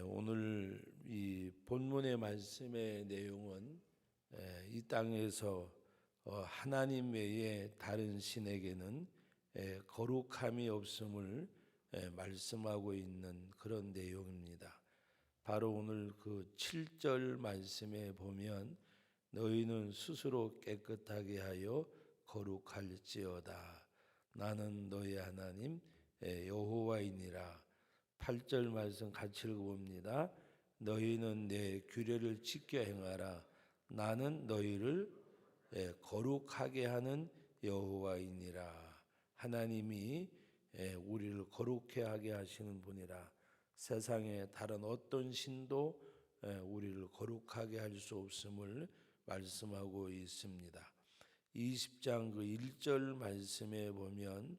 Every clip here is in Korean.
오늘 이 본문의 말씀의 내용은 이 땅에서 하나님 외에 다른 신에게는 거룩함이 없음을 말씀하고 있는 그런 내용입니다. 바로 오늘 그 7절 말씀에 보면 너희는 스스로 깨끗하게 하여 거룩할지어다. 나는 너희 하나님 여호와이니라. 8절 말씀 같이 읽어봅니다. 너희는 내 규례를 지켜 행하라. 나는 너희를 거룩하게 하는 여호와이니라. 하나님이 우리를 거룩해 하게 하시는 분이라. 세상에 다른 어떤 신도 우리를 거룩하게 할 수 없음을 말씀하고 있습니다. 20장 그 1절 말씀에 보면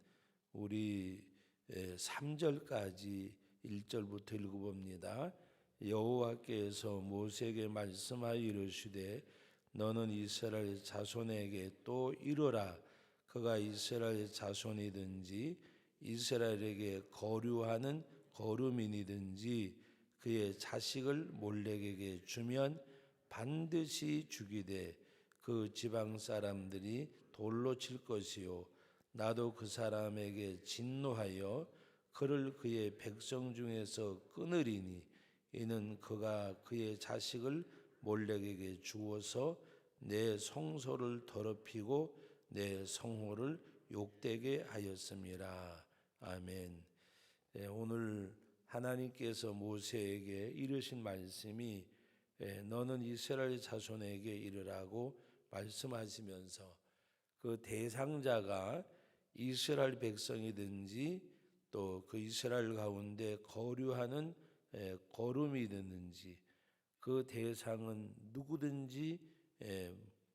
우리 3절까지 1절부터 읽어봅니다. 여호와께서 모세에게 말씀하여 이르시되 너는 이스라엘 자손에게 또 이르라. 그가 이스라엘 자손이든지 이스라엘에게 거류하는 거류민이든지 그의 자식을 몰렉에게 주면 반드시 죽이되 그 지방 사람들이 돌로 칠 것이요 나도 그 사람에게 진노하여 그를 그의 백성 중에서 끊으리니 이는 그가 그의 자식을 몰렉에게 주어서 내 성소를 더럽히고 내 성호를 욕되게 하였음이라. 아멘. 오늘 하나님께서 모세에게 이르신 말씀이 너는 이스라엘 자손에게 이르라고 말씀하시면서 그 대상자가 이스라엘 백성이든지 또 그 이스라엘 가운데 거류하는 거름이든지 그 대상은 누구든지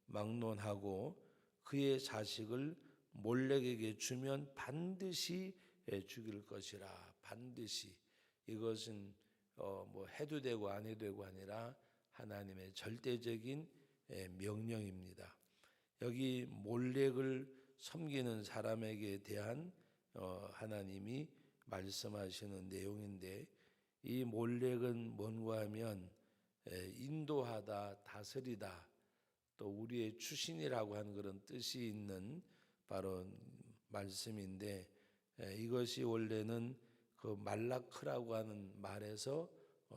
막론하고 그의 자식을 몰렉에게 주면 반드시 죽일 것이라. 반드시. 이것은 뭐 해도 되고 안 해도 되고 아니라 하나님의 절대적인 명령입니다. 여기 몰렉을 섬기는 사람에게 대한 하나님이 말씀하시는 내용인데 이 몰렉은 뭔가 하면 인도하다, 다스리다, 또 우리의 출신이라고 하는 그런 뜻이 있는 바로 말씀인데 이것이 원래는 그 말라크라고 하는 말에서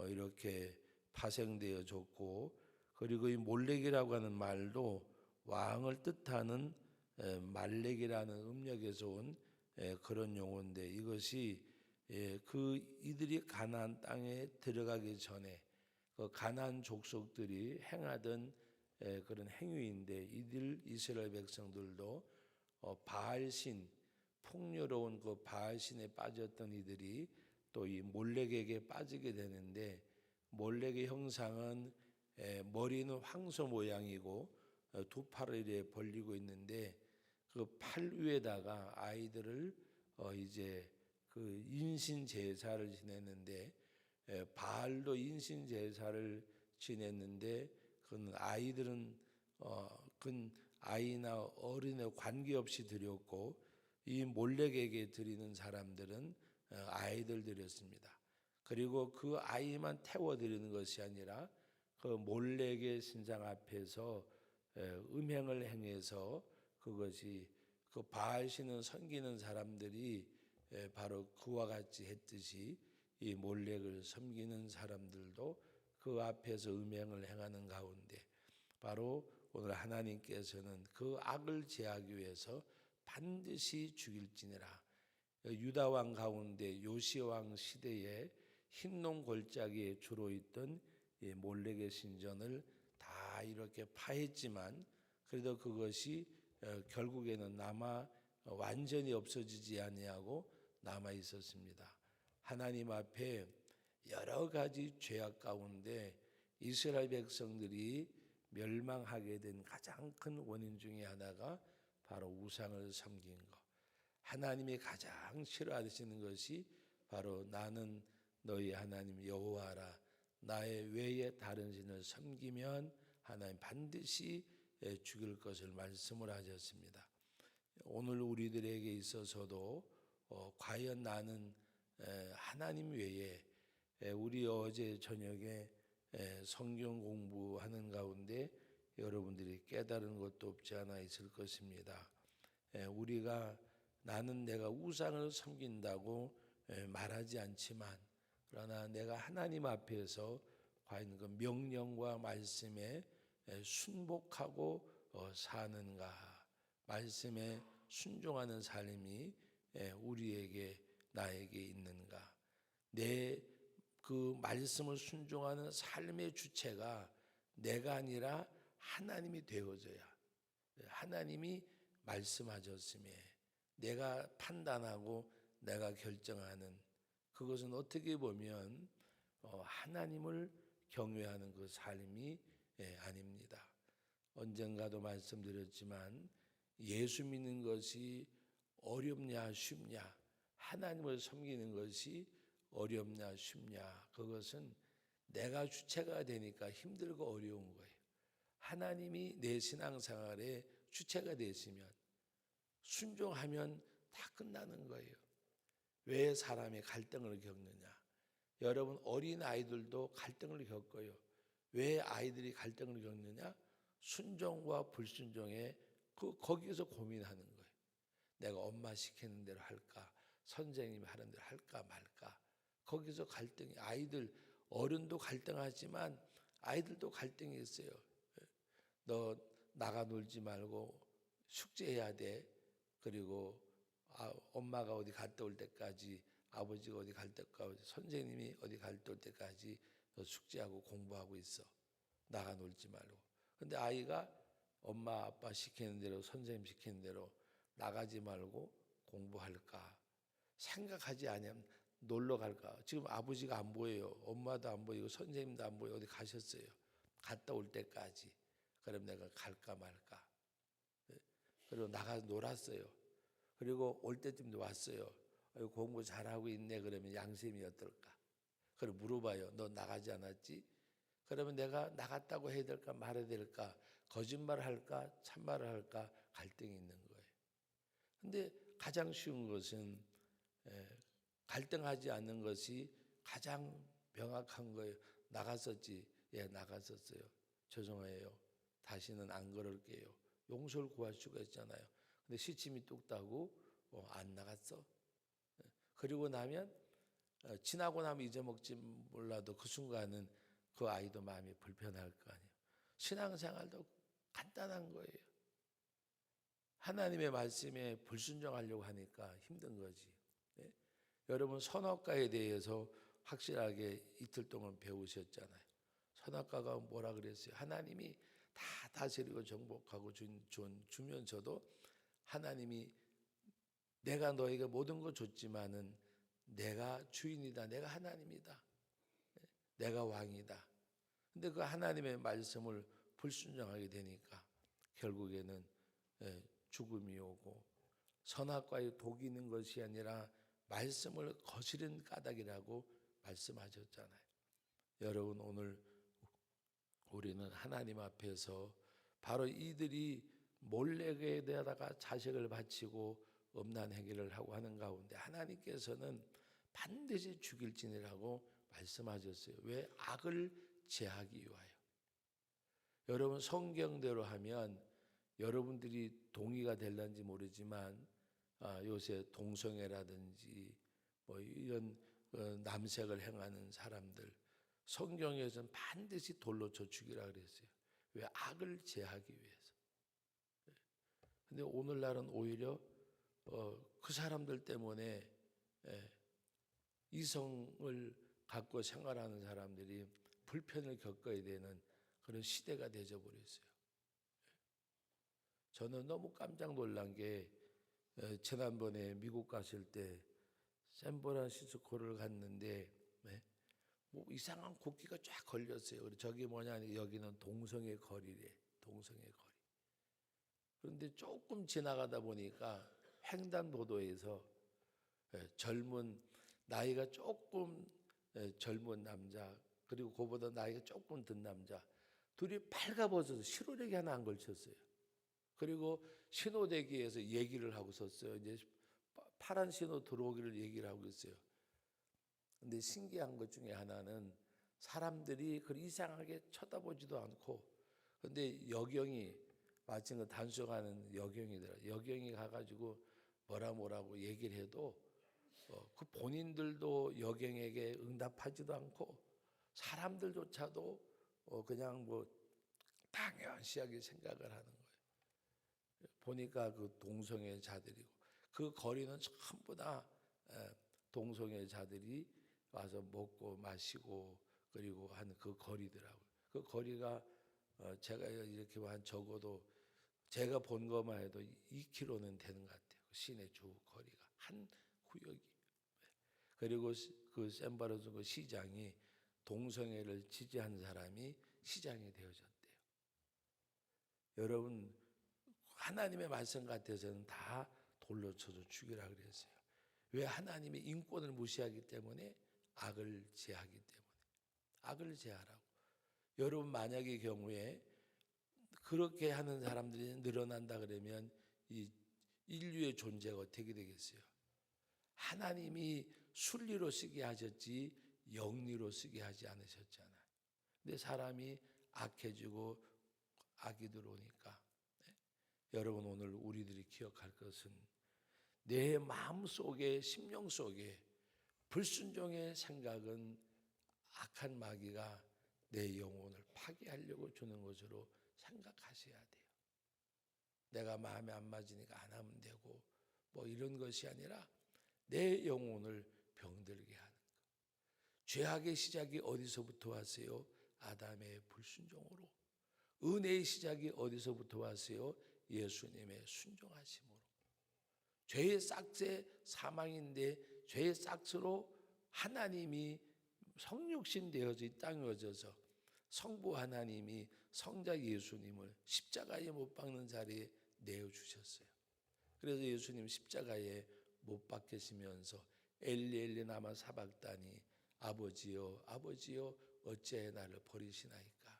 이렇게 파생되어졌고 그리고 이 몰렉이라고 하는 말도 왕을 뜻하는 말렉이라는 음력에서 온 그런 용어인데 이것이 그 이들이 가나안 땅에 들어가기 전에 그 가나안 족속들이 행하던 그런 행위인데 이들 이스라엘 백성들도 바알신 풍요로운 그 바알신에 빠졌던 이들이 또 이 몰렉에게 빠지게 되는데 몰렉의 형상은 머리는 황소 모양이고 두 팔을 이렇게 벌리고 있는데 그 팔 위에다가 아이들을 이제 그 인신 제사를 지냈는데 바알도 인신 제사를 지냈는데 그건 아이들은 그건 아이나 어른에 관계없이 드렸고 이 몰렉에게 드리는 사람들은 아이들 드렸습니다. 그리고 그 아이만 태워 드리는 것이 아니라 그 몰렉의 신상 앞에서 음행을 행해서 그것이 그 바알신을 섬기는 사람들이 바로 그와 같이 했듯이 이 몰렉을 섬기는 사람들도 그 앞에서 음행을 행하는 가운데 바로 오늘 하나님께서는 그 악을 제하기 위해서 반드시 죽일지니라. 유다 왕 가운데 요시 왕 시대에 흰농 골짜기에 주로 있던 몰렉의 신전을 다 이렇게 파했지만 그래도 그것이 결국에는 남아 완전히 없어지지 아니하고 남아 있었습니다. 하나님 앞에 여러 가지 죄악 가운데 이스라엘 백성들이 멸망하게 된 가장 큰 원인 중에 하나가 바로 우상을 섬긴 것. 하나님이 가장 싫어하시는 것이 바로 나는 너희 하나님 여호와라. 나의 외에 다른 신을 섬기면 하나님 반드시 죽일 것을 말씀을 하셨습니다. 오늘 우리들에게 있어서도 과연 나는 하나님 외에 우리 어제 저녁에 성경 공부하는 가운데 여러분들이 깨달은 것도 없지 않아 있을 것입니다. 우리가 나는 내가 우상을 섬긴다고 말하지 않지만 그러나 내가 하나님 앞에서 과연 그 명령과 말씀에 순복하고 사는가, 말씀에 순종하는 삶이 우리에게 나에게 있는가, 내 그 말씀을 순종하는 삶의 주체가 내가 아니라 하나님이 되어져야, 하나님이 말씀하셨음에 내가 판단하고 내가 결정하는, 그것은 어떻게 보면 하나님을 경외하는 그 삶이 아닙니다. 언젠가도 말씀드렸지만 예수 믿는 것이 어렵냐 쉽냐, 하나님을 섬기는 것이 어렵냐 쉽냐, 그것은 내가 주체가 되니까 힘들고 어려운 거예요. 하나님이 내 신앙생활의 주체가 되시면 순종하면 다 끝나는 거예요. 왜 사람이 갈등을 겪느냐? 여러분 어린 아이들도 갈등을 겪어요. 왜 아이들이 갈등을 겪느냐? 순종과 불순종에 거기서 고민하는 거예요. 내가 엄마 시키는 대로 할까? 선생님이 하는 대로 할까 말까? 거기서 갈등이, 아이들, 어른도 갈등하지만 아이들도 갈등이 있어요. 너 나가 놀지 말고 숙제해야 돼. 그리고 엄마가 어디 갔다 올 때까지, 아버지가 어디 갈 때까지, 선생님이 어디 갔다 올 때까지 너 숙제하고 공부하고 있어. 나가 놀지 말고. 근데 아이가 엄마 아빠 시키는 대로, 선생님 시키는 대로 나가지 말고 공부할까? 생각하지 않으면 놀러 갈까? 지금 아버지가 안 보여요. 엄마도 안 보이고 선생님도 안 보여. 어디 가셨어요. 갔다 올 때까지. 그럼 내가 갈까 말까? 그리고 나가서 놀았어요. 그리고 올 때쯤도 왔어요. 공부 잘하고 있네. 그러면 양심이 어떨까? 그럼 물어봐요. 너 나가지 않았지? 그러면 내가 나갔다고 해야 될까 말해야 될까? 거짓말을 할까 참말을 할까? 갈등이 있는 거예요. 근데 가장 쉬운 것은 갈등하지 않는 것이 가장 명확한 거예요. 나갔었지? 예, 나갔었어요. 죄송해요. 다시는 안 그럴게요. 용서를 구할 수가 있잖아요. 근데 시침이 뚝 따고 안 나갔어. 그리고 나면 지나고 나면 잊어먹지 몰라도 그 순간은 그 아이도 마음이 불편할 거 아니에요. 신앙생활도 간단한 거예요. 하나님의 말씀에 불순종하려고 하니까 힘든 거지. 네? 여러분 선악과에 대해서 확실하게 이틀 동안 배우셨잖아요. 선악과가 뭐라 그랬어요? 하나님이 다 다스리고 정복하고 주면서도 하나님이 내가 너에게 모든 거 줬지만은 내가 주인이다. 내가 하나님이다. 내가 왕이다. 근데 그 하나님의 말씀을 불순종하게 되니까 결국에는 죽음이 오고, 선악과에 독이 있는 것이 아니라 말씀을 거스른 까닭이라고 말씀하셨잖아요. 여러분 오늘 우리는 하나님 앞에서 바로 이들이 몰래에다가 자식을 바치고 음란 행위를 하고 하는 가운데 하나님께서는 반드시 죽일지니라고 말씀하셨어요. 왜? 악을 제하기 위하여. 여러분 성경대로 하면 여러분들이 동의가 될는지 모르지만 요새 동성애라든지 뭐 이런 남색을 행하는 사람들, 성경에서는 반드시 돌로 쳐 죽이라 그랬어요. 왜? 악을 제하기 위해서. 근데 오늘날은 오히려 그 사람들 때문에 이성을 갖고 생활하는 사람들이 불편을 겪어야 되는 그런 시대가 되어버렸어요. 저는 너무 깜짝 놀란 게 지난번에 미국 갔을 때 샌프란시스코를 갔는데 뭐 이상한 국기가 쫙 걸렸어요. 그리고 저기 뭐냐, 여기는 동성애 거리래. 동성애 거리. 그런데 조금 지나가다 보니까 횡단보도에서 젊은, 나이가 조금 젊은 남자, 그리고 그보다 나이가 조금 든 남자 둘이 발가벗어서 신호대기 하나 안 걸쳤어요. 그리고 신호대기에서 얘기를 하고 섰어요. 이제 파란 신호 들어오기를 얘기를 하고 있어요. 근데 신기한 것 중에 하나는 사람들이 그걸 이상하게 쳐다보지도 않고, 근데 여경이 마침 그 단속하는 여경이더라. 여경이 가가지고 뭐라고 얘기를 해도 그 본인들도 여경에게 응답하지도 않고 사람들조차도 그냥 뭐 당연시하게 생각을 하는 거예요. 보니까 그 동성애 자들이고 그 거리는 전부 다 동성애 자들이 와서 먹고 마시고 그리고 하는 그 거리더라고요. 그 거리가 제가 이렇게 한 적어도 제가 본 것만 해도 2km는 되는 것 같아요. 시내 주 거리가 한 구역이. 그리고 그 샌바르소 그 시장이 동성애를 지지한 사람이 시장이 되어졌대요. 여러분, 하나님의 말씀 같아서는 다 돌로 쳐서 죽이라 그랬어요. 왜? 하나님의 인권을 무시하기 때문에, 악을 제하기 때문에. 악을 제하라고. 여러분, 만약의 경우에 그렇게 하는 사람들이 늘어난다 그러면 이 인류의 존재가 어떻게 되겠어요? 하나님이 순리로 쓰게 하셨지 영리로 쓰게 하지 않으셨잖아요. 근데 사람이 악해지고 악이 들어오니까, 여러분, 오늘 우리들이 기억할 것은 내 마음속에, 심령 속에 불순종의 생각은 악한 마귀가 내 영혼을 파괴하려고 주는 것으로 생각하셔야 돼요. 내가 마음에 안 맞으니까 안 하면 되고 뭐 이런 것이 아니라 내 영혼을 병들게 하는 것. 죄악의 시작이 어디서부터 왔어요? 아담의 불순종으로. 은혜의 시작이 어디서부터 왔어요? 예수님의 순종하심으로. 죄의 싹새 사망인데 죄의 싹스로 하나님이 성육신 되어서 이 땅에 오셔서 성부 하나님이 성자 예수님을 십자가에 못 박는 자리에 내어주셨어요. 그래서 예수님 십자가에 못 박히시면서 엘리 엘리 라마 사박다니, 아버지여 아버지여 어찌하여 나를 버리시나이까.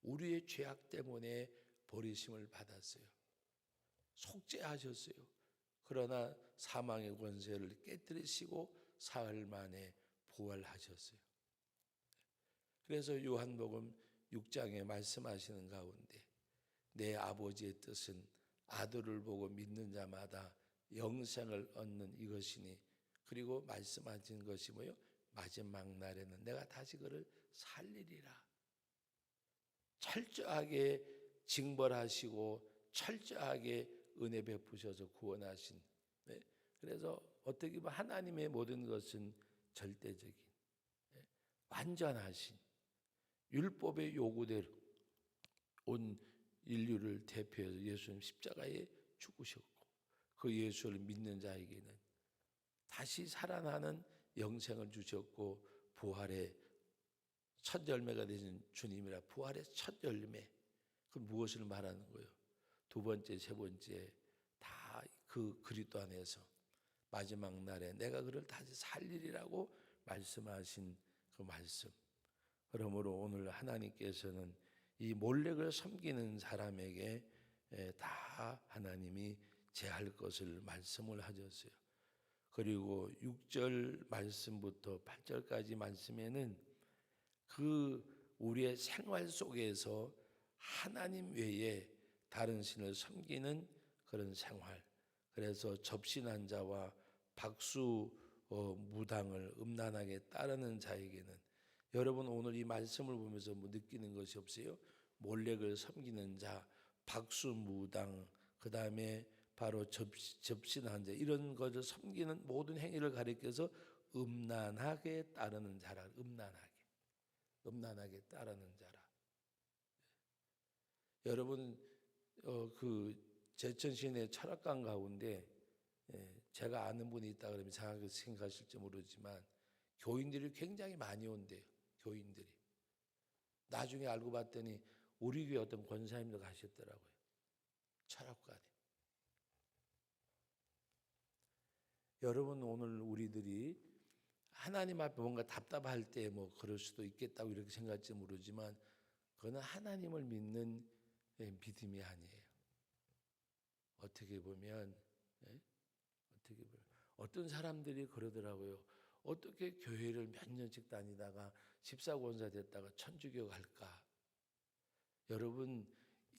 우리의 죄악 때문에 버리심을 받았어요. 속죄하셨어요. 그러나 사망의 권세를 깨뜨리시고 사흘 만에 부활하셨어요. 그래서 요한복음 6장에 말씀하시는 가운데 내 아버지의 뜻은 아들을 보고 믿는 자마다 영생을 얻는 이것이니, 그리고 말씀하신 것이 뭐요? 마지막 날에는 내가 다시 그를 살리리라. 철저하게 징벌하시고 철저하게 은혜 베푸셔서 구원하신. 그래서 어떻게 보면 하나님의 모든 것은 절대적인, 완전하신 율법의 요구대로 온 인류를 대표해서 예수님 십자가에 죽으셨고, 그 예수를 믿는 자에게는 다시 살아나는 영생을 주셨고, 부활의 첫 열매가 되신 주님이라. 부활의 첫 열매, 그 무엇을 말하는 거예요? 두 번째, 세 번째 다 그 그리스도 안에서 마지막 날에 내가 그를 다시 살리리라고 말씀하신 그 말씀. 그러므로 오늘 하나님께서는 이 몰렉을 섬기는 사람에게 다 하나님이 제할 것을 말씀을 하셨어요. 그리고 6절 말씀부터 8절까지 말씀에는 그 우리의 생활 속에서 하나님 외에 다른 신을 섬기는 그런 생활. 그래서 접신한 자와 박수 무당을 음란하게 따르는 자에게는, 여러분 오늘 이 말씀을 보면서 뭐 느끼는 것이 없어요? 몰렉을 섬기는 자, 박수 무당, 그 다음에 바로 접신한 자, 이런 것을 섬기는 모든 행위를 가리켜서 음란하게 따르는 자라. 음란하게 따르는 자라. 여러분 그 제천 시내 철학관 가운데 제가 아는 분이 있다 그러면 이상하게 생각하실지 모르지만 교인들이 굉장히 많이 온대요. 교인들이. 나중에 알고 봤더니 우리 교회 어떤 권사님도 가셨더라고요. 철학관에. 여러분 오늘 우리들이 하나님 앞에 뭔가 답답할 때 뭐 그럴 수도 있겠다고 이렇게 생각할지 모르지만, 그거는 하나님을 믿는 믿음이 아니에요. 어떻게 보면 어떤 사람들이 그러더라고요. 어떻게 교회를 몇 년씩 다니다가 집사권사 됐다가 천주교 갈까? 여러분,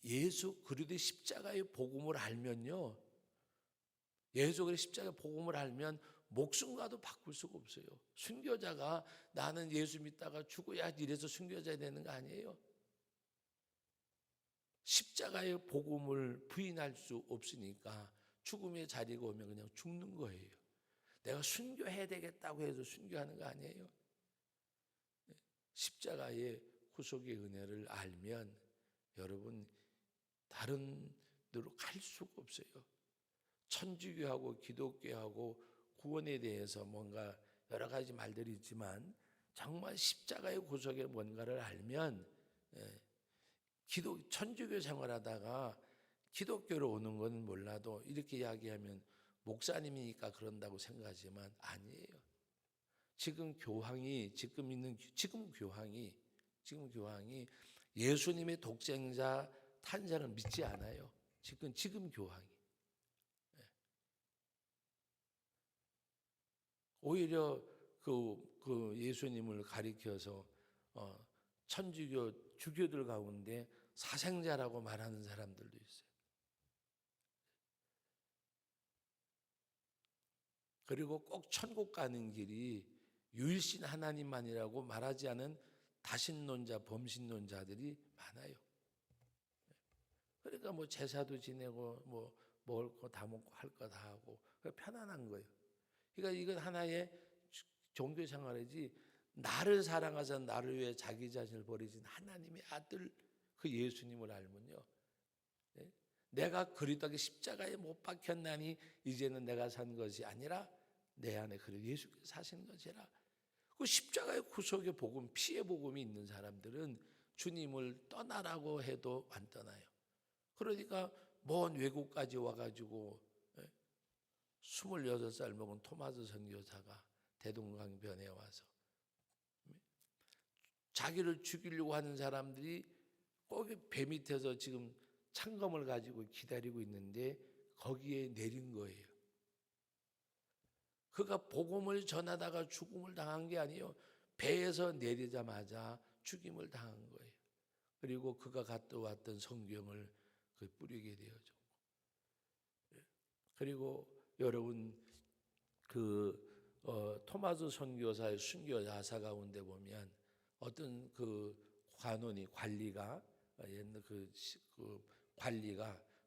예수 그리스도의 십자가의 복음을 알면요, 예수 그리스도의 십자가의 복음을 알면 목숨과도 바꿀 수가 없어요. 순교자가 나는 예수 믿다가 죽어야 이래서 순교자 되는 거 아니에요. 십자가의 복음을 부인할 수 없으니까 죽음의 자리가 오면 그냥 죽는 거예요. 내가 순교해야 되겠다고 해서 순교하는 거 아니에요. 십자가의 구속의 은혜를 알면 여러분 다른 데로 갈 수가 없어요. 천주교하고 기독교하고 구원에 대해서 뭔가 여러 가지 말들이 있지만 정말 십자가의 구속의 뭔가를 알면 천주교 생활하다가 기독교로 오는 건 몰라도 이렇게 이야기하면 목사님이니까 그런다고 생각하지만 아니에요. 지금 교황이 예수님의 독생자 탄생을 믿지 않아요. 지금 교황이. 오히려 그 예수님을 가리켜서 천주교 주교들 가운데 사생자라고 말하는 사람들도 있어요. 그리고 꼭 천국 가는 길이 유일신 하나님만이라고 말하지 않은 다신론자, 범신론자들이 많아요. 그러니까 뭐 제사도 지내고 뭐 먹을 거 다 먹고 할 거 다 하고 편안한 거예요. 그러니까 이건 하나의 종교 생활이지, 나를 사랑하사 나를 위해 자기 자신을 버리신 하나님의 아들 그 예수님을 알면요, 내가 그리스도의 십자가에 못 박혔나니 이제는 내가 산 것이 아니라 내 안에 그리스도 예수께서 사시는 것이라. 그 십자가의 구속의 복음, 피의 복음이 있는 사람들은 주님을 떠나라고 해도 안 떠나요. 그러니까 먼 외국까지 와가지고 26살 먹은 토마스 선교사가 대동강변에 와서 자기를 죽이려고 하는 사람들이 거기 배 밑에서 지금 창검을 가지고 기다리고 있는데 거기에 내린 거예요. 그가 복음을 전하다가 죽음을 당한 게 아니에요. 배에서 내리자마자 죽임을 당한 거예요. 그리고 그가 갖다 왔던 성경을 뿌리게 되어졌고, 그리고 여러분 토마스 선교사의 순교 야사 가운데 보면 어떤 관리가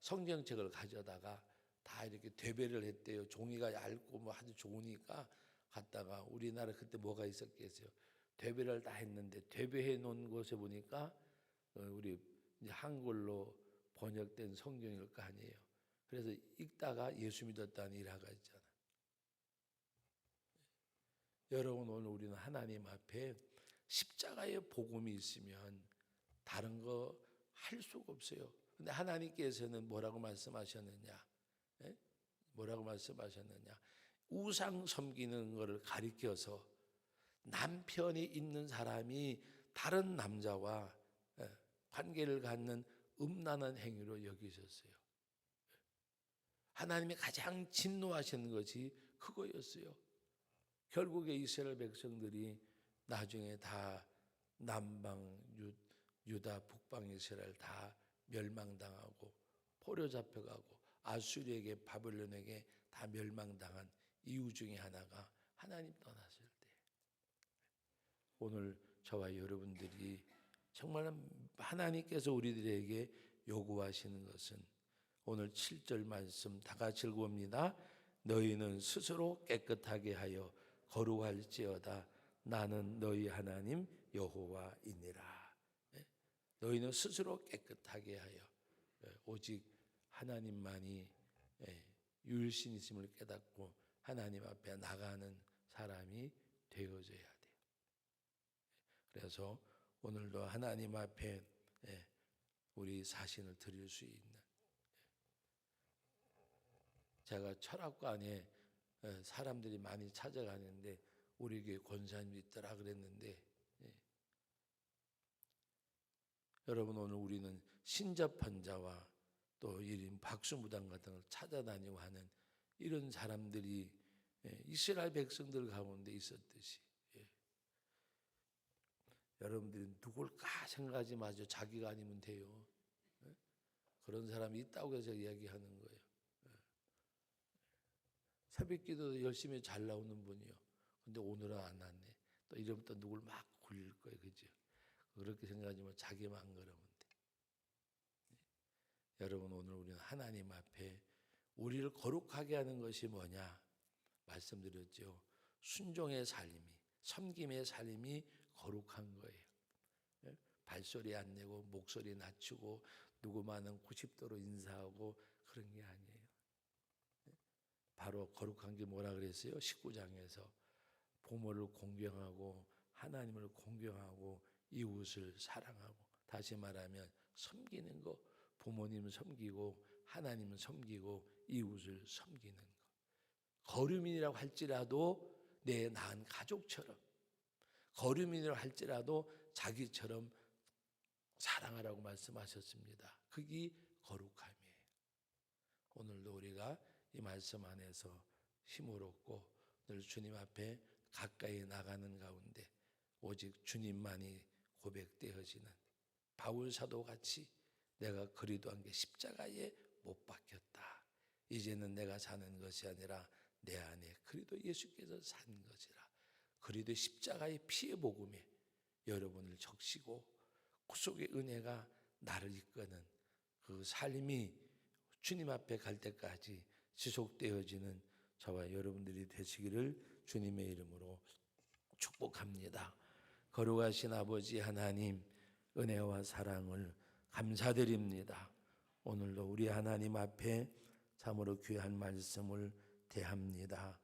성경책을 가져다가 다 이렇게 되배를 했대요. 종이가 얇고 뭐 아주 좋으니까 갔다가, 우리나라 그때 뭐가 있었겠어요? 되배를 다 했는데 되배해 놓은 곳에 보니까 우리 이제 한글로 번역된 성경일 거 아니에요. 그래서 읽다가 예수 믿었다는 일화가 있잖아요. 여러분, 오늘 우리는 하나님 앞에 십자가의 복음이 있으면 다른 거 할 수가 없어요. 근데 하나님께서는 뭐라고 말씀하셨느냐? 뭐라고 말씀하셨느냐? 우상 섬기는 것을 가리켜서 남편이 있는 사람이 다른 남자와 관계를 갖는 음란한 행위로 여기셨어요. 하나님이 가장 진노하시는 것이 그거였어요. 결국에 이스라엘 백성들이 나중에 다 남방 유다, 북방 이스라엘 다 멸망당하고 포로 잡혀가고 아수르에게, 바벨론에게 다 멸망당한 이유 중에 하나가 하나님 떠났을 때. 오늘 저와 여러분들이 정말 하나님께서 우리들에게 요구하시는 것은 오늘 7절 말씀 다 같이 읽어봅니다. 너희는 스스로 깨끗하게 하여 거룩할지어다. 나는 너희 하나님 여호와이니라. 너희는 스스로 깨끗하게 하여, 오직 하나님만이 유일신이심을 깨닫고 하나님 앞에 나가는 사람이 되어져야 돼요. 그래서 오늘도 하나님 앞에 우리 자신을 드릴 수 있는, 제가 철학관에 사람들이 많이 찾아가는데 우리 교회 권사님이 있더라 그랬는데, 여러분, 오늘 우리는 신접한 자와 또 1인 박수무당 같은 걸 찾아다니고 하는 이런 사람들이 이스라엘 백성들 가운데 있었듯이 여러분들이 누굴까 생각하지 마죠. 자기가 아니면 돼요. 그런 사람이 있다고 해서 이야기하는 거예요. 새벽기도 열심히 잘 나오는 분이요. 근데 오늘은 안 왔네. 또 이러면 또 누굴 막 굴릴 거예요. 그죠? 그렇게 생각하지 마. 자기만 그러면 돼. 여러분, 오늘 우리는 하나님 앞에 우리를 거룩하게 하는 것이 뭐냐? 말씀드렸죠. 순종의 삶이, 섬김의 삶이 거룩한 거예요. 발소리 안 내고 목소리 낮추고 누구만은 90도로 인사하고 그런 게 아니에요. 바로 거룩한 게 뭐라 그랬어요? 19장에서 부모를 공경하고 하나님을 공경하고 이웃을 사랑하고, 다시 말하면 섬기는 거, 부모님을 섬기고 하나님을 섬기고 이웃을 섬기는 거. 거류민이라고 할지라도 내 낳은 가족처럼, 거류민이라고 할지라도 자기처럼 사랑하라고 말씀하셨습니다. 그게 거룩함이에요. 오늘도 우리가 이 말씀 안에서 힘을 얻고 늘 주님 앞에 가까이 나가는 가운데 오직 주님만이 고백되어지는 바울 사도같이 내가 그리도한 게 십자가에 못 박혔다. 이제는 내가 사는 것이 아니라 내 안에 그리도 예수께서 산 것이라. 그리도 십자가의 피의 복음에 여러분을 적시고 구속의 은혜가 나를 이끄는 그 삶이 주님 앞에 갈 때까지 지속되어지는 저와 여러분들이 되시기를 주님의 이름으로 축복합니다. 거룩하신 아버지 하나님, 은혜와 사랑을 감사드립니다. 오늘도 우리 하나님 앞에 참으로 귀한 말씀을 대합니다.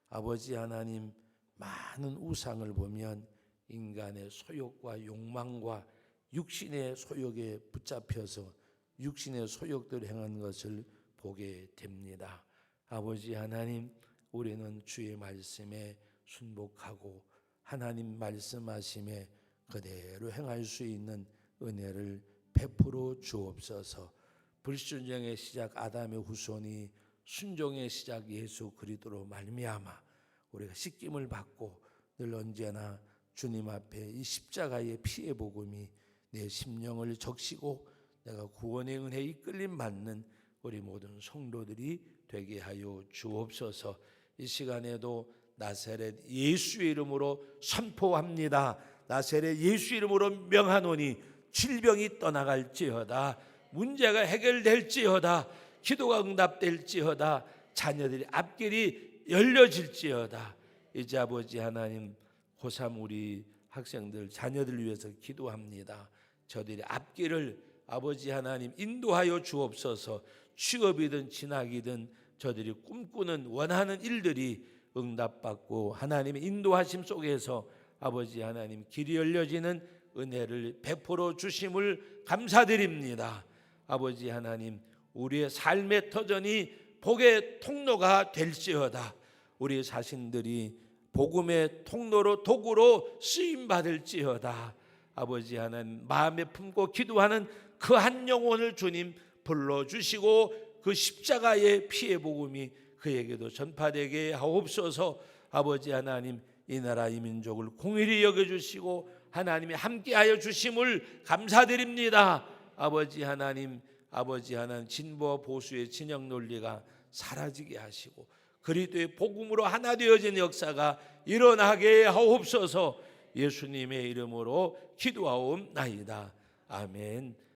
아버지 하나님, 많은 우상을 보면 인간의 소욕과 욕망과 육신의 소욕에 붙잡혀서 육신의 소욕대로 행한 것을 보게 됩니다. 아버지 하나님, 우리는 주의 말씀에 순복하고 하나님 말씀하심에 그대로 행할 수 있는 은혜를 베풀어 주옵소서. 불순종의 시작 아담의 후손이 순종의 시작 예수 그리스도로 말미암아 우리가 씻김을 받고 늘 언제나 주님 앞에 이 십자가의 피의 복음이 내 심령을 적시고 내가 구원의 은혜에 이끌림 받는 우리 모든 성도들이 되게 하여 주옵소서. 이 시간에도 나사렛 예수의 이름으로 선포합니다. 나사렛 예수 이름으로 명하노니 질병이 떠나갈지어다, 문제가 해결될지어다, 기도가 응답될지어다, 자녀들이 앞길이 열려질지어다. 이제 아버지 하나님, 고3 우리 학생들 자녀들 위해서 기도합니다. 저들이 앞길을 아버지 하나님 인도하여 주옵소서. 취업이든 진학이든 저들이 꿈꾸는 원하는 일들이 응답받고 하나님의 인도하심 속에서 아버지 하나님 길이 열려지는 은혜를 베풀어 주심을 감사드립니다. 아버지 하나님, 우리의 삶의 터전이 복의 통로가 될지어다. 우리 자신들이 복음의 통로로 도구로 쓰임 받을지어다. 아버지 하나님, 마음에 품고 기도하는 그 한 영혼을 주님 불러주시고 그 십자가의 피의 복음이 그에게도 전파되게 하옵소서. 아버지 하나님, 이 나라 이 민족을 공의히 여겨주시고 하나님이 함께하여 주심을 감사드립니다. 아버지 하나님, 진보와 보수의 진영 논리가 사라지게 하시고 그리스도의 복음으로 하나 되어진 역사가 일어나게 하옵소서. 예수님의 이름으로 기도하옵나이다. 아멘.